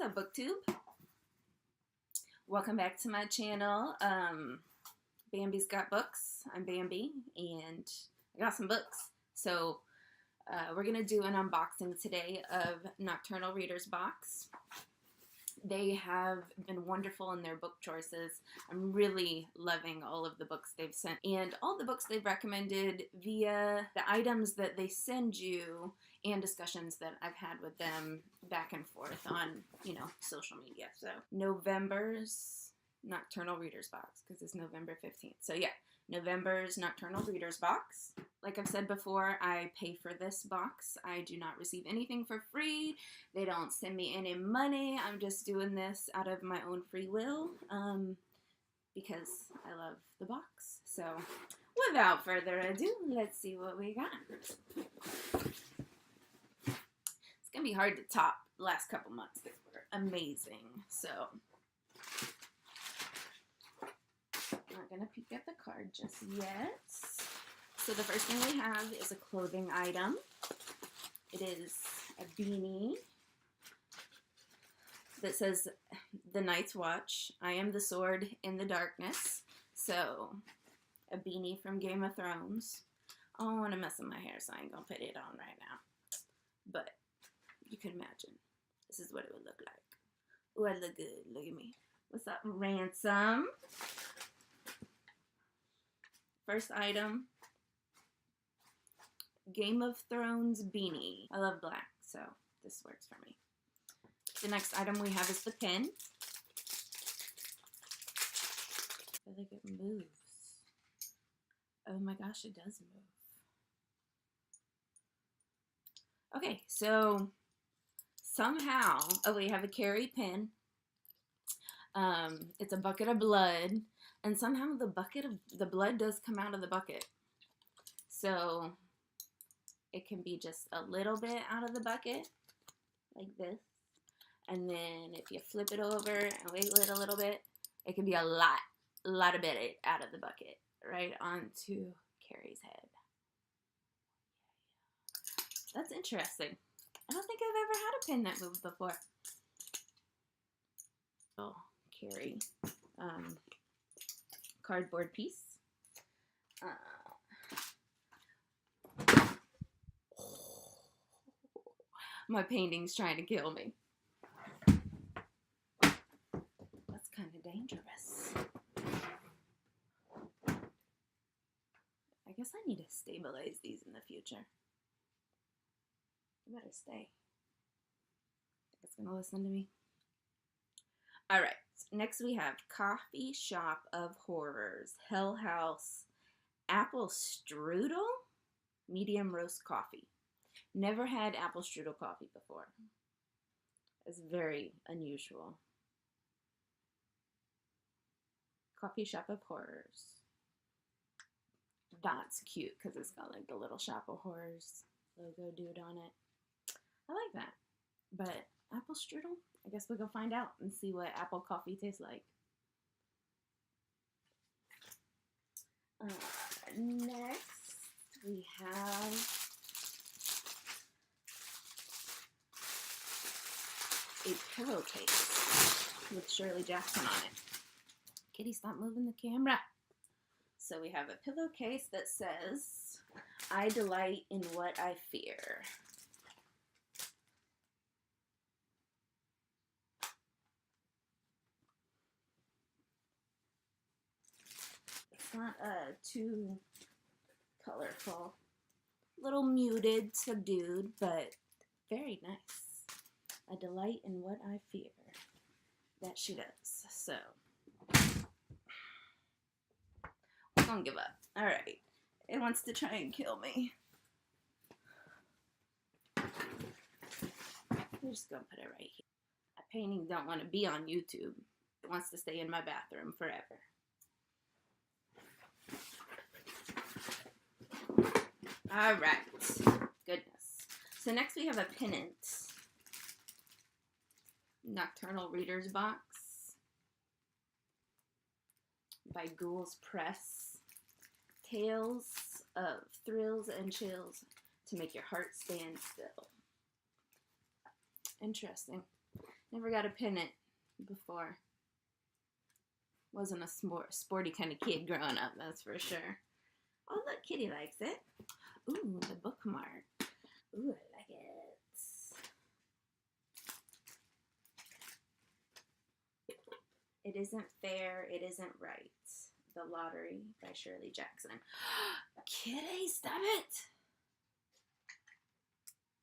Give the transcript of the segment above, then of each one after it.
up, BookTube? Welcome back to my channel. Bambi's Got Books. I'm Bambi, and I got some books. So we're going to do an unboxing today of Nocturnal Readers Box. They have been wonderful in their book choices. I'm really loving all of the books they've sent and all the books they've recommended via the items that they send you and discussions that I've had with them back and forth on, social media. So November's Nocturnal Readers Box, because it's November 15th. So yeah, November's Nocturnal Readers Box. Like I've said before, I pay for this box. I do not receive anything for free. They don't send me any money. I'm just doing this out of my own free will because I love the box. So without further ado, let's see what we got. It's going to be hard to top the last couple months. They were amazing. So I'm not going to peek at the card just yet. So the first thing we have is a clothing item. It is a beanie that says, "The Night's Watch. I am the sword in the darkness." So a beanie from Game of Thrones. Oh, I want to mess with my hair, so I ain't going to put it on right now. But you can imagine. This is what it would look like. Ooh, I look good. Look at me. What's up, Ransom? First item. Game of Thrones beanie. I love black, so this works for me. The next item we have is the pen. I feel like it moves. Oh my gosh, it does move. Okay, so somehow, we have a Carrie pen. It's a bucket of blood, and somehow the blood does come out of the bucket. So it can be just a little bit out of the bucket, like this. And then if you flip it over and wiggle it a little bit, it can be a lot of bit out of the bucket, right onto Carrie's head. That's interesting. I don't think I've ever had a pen that moved before. Oh, Carrie. Cardboard piece. My painting's trying to kill me. That's kind of dangerous. I guess I need to stabilize these in the future. You better stay. It's gonna listen to me. Alright, next we have Coffee Shop of Horrors, Hell House, Apple Strudel, medium roast coffee. Never had apple strudel coffee before. It's very unusual. Coffee Shop of Horrors. That's cute because it's got like the little Shop of Horrors logo dude on it. I like that. But apple strudel? I guess we'll go find out and see what apple coffee tastes like. Next, we have a pillowcase with Shirley Jackson on it. Kitty, stop moving the camera. So we have a pillowcase that says, "I delight in what I fear." It's not too colorful. A little muted, subdued, but very nice. I delight in what I fear. That she does. So we're gonna give up. Alright. It wants to try and kill me. We're just gonna put it right here. A painting don't want to be on YouTube. It wants to stay in my bathroom forever. Alright. Goodness. So next we have a pennant. Nocturnal Readers Box by Ghouls Press. Tales of thrills and chills to make your heart stand still. Interesting. Never got a pennant before. Wasn't a sporty kind of kid growing up, that's for sure. Oh, look, Kitty likes it. Ooh, the bookmark. Ooh, I like it. It Isn't Fair, It Isn't Right. The Lottery by Shirley Jackson. Kitty, stop it!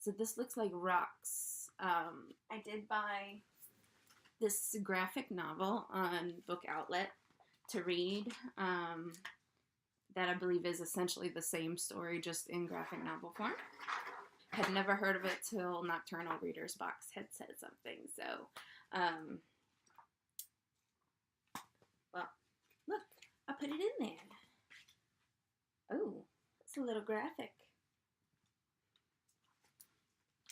So this looks like rocks. I did buy this graphic novel on Book Outlet to read that I believe is essentially the same story, just in graphic novel form. Had never heard of it till Nocturnal Readers Box had said something. So, well, look, I put it in there. Oh, it's a little graphic.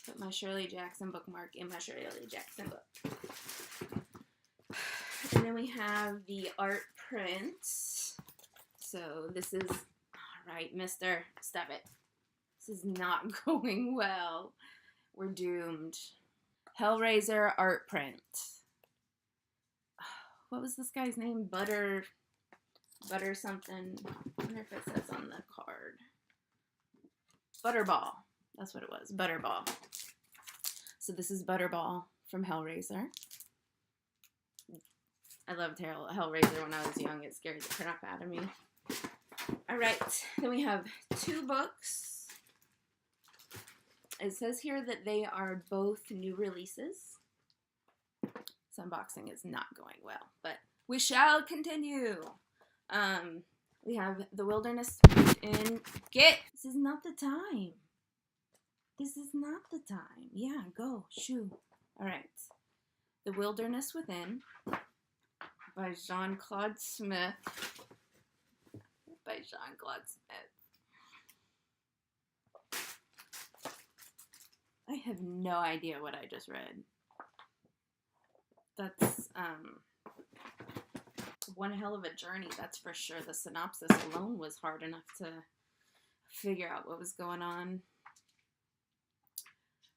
Put my Shirley Jackson bookmark in my Shirley Jackson book. And then we have the art print. So this is, all right, mister, stop it. This is not going well. We're doomed. Hellraiser art print. What was this guy's name? Butter something. I wonder if it says on the card. Butterball. That's what it was. Butterball. So this is Butterball from Hellraiser. I loved Hellraiser when I was young. It scared the crap out of me. Alright, then we have 2 books. It says here that they are both new releases. This unboxing is not going well, but we shall continue. We have The Wilderness Within. This is not the time. This is not the time. Yeah, go. Shoo. Alright. The Wilderness Within by Jean-Claude Smith. I have no idea what I just read. That's one hell of a journey, that's for sure. The synopsis alone was hard enough to figure out what was going on.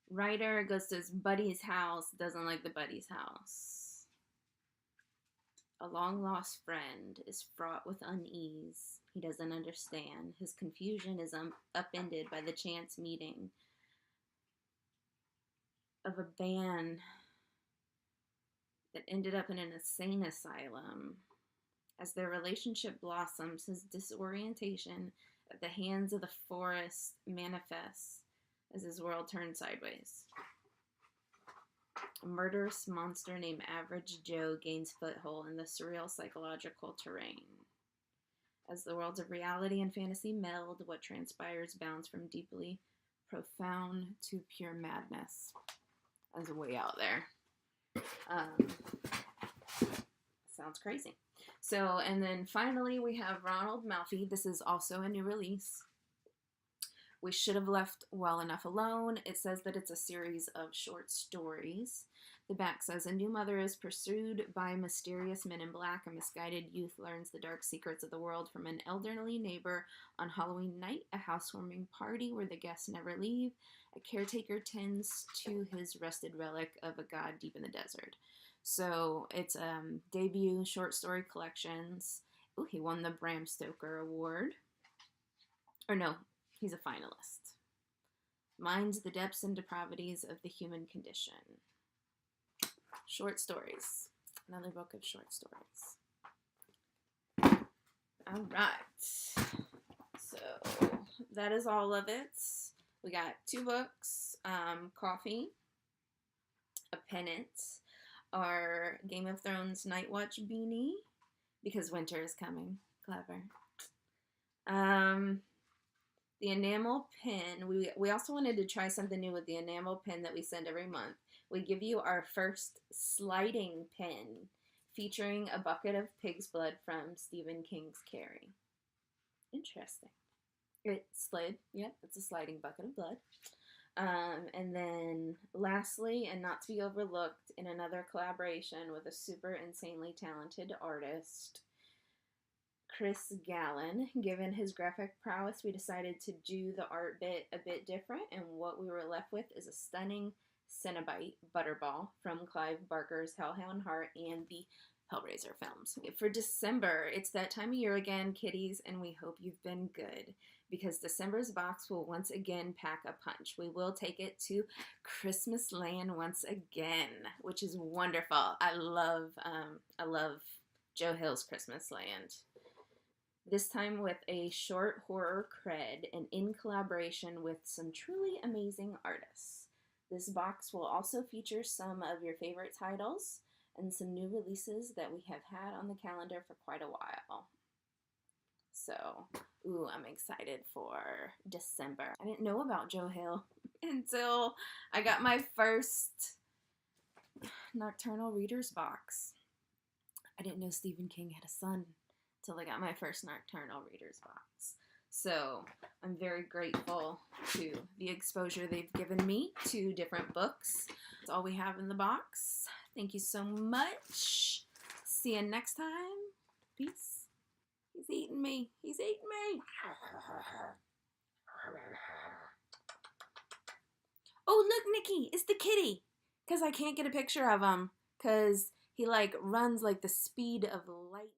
Writer goes to his buddy's house, doesn't like the buddy's house. A long-lost friend is fraught with unease. He doesn't understand. His confusion is upended by the chance meeting of a band that ended up in an insane asylum. As their relationship blossoms, his disorientation at the hands of the forest manifests as his world turns sideways. A murderous monster named Average Joe gains foothold in the surreal psychological terrain. As the worlds of reality and fantasy meld, what transpires bounds from deeply profound to pure madness. That's way out there. Sounds crazy. So, and then finally we have Ronald Malfi. This is also a new release. We Should Have Left Well Enough Alone. It says that it's a series of short stories. The back says, a new mother is pursued by mysterious men in black. A misguided youth learns the dark secrets of the world from an elderly neighbor on Halloween night, a housewarming party where the guests never leave. A caretaker tends to his rusted relic of a god deep in the desert. So it's debut short story collections. Ooh, he won the Bram Stoker Award. Or no, he's a finalist. Minds the depths and depravities of the human condition. Short stories. Another book of short stories. All right. So that is all of it. We got 2 books, coffee, a pennant, our Game of Thrones Night Watch beanie, because winter is coming. Clever. The enamel pin. We also wanted to try something new with the enamel pin that we send every month. We give you our first sliding pin featuring a bucket of pig's blood from Stephen King's Carrie. Interesting. It slid. Yep, it's a sliding bucket of blood. And then lastly, and not to be overlooked, in another collaboration with a super insanely talented artist, Chris Gallen. Given his graphic prowess, we decided to do the art bit a bit different, and what we were left with is a stunning Cenobite Butterball from Clive Barker's Hellhound Heart and the Hellraiser films. For December, it's that time of year again, kiddies, and we hope you've been good because December's box will once again pack a punch. We will take it to Christmas Land once again, which is wonderful. I love Joe Hill's Christmas Land. This time with a short horror cred and in collaboration with some truly amazing artists. This box will also feature some of your favorite titles and some new releases that we have had on the calendar for quite a while. So, ooh, I'm excited for December. I didn't know about Joe Hill until I got my first Nocturnal Readers Box. I didn't know Stephen King had a son until I got my first Nocturnal Readers Box. So I'm very grateful to the exposure they've given me to different books. That's all we have in the box. Thank you so much. See you next time. Peace. He's eating me. He's eating me. Oh, look, Nikki. It's the kitty. Because I can't get a picture of him. Because he, like, runs like the speed of light.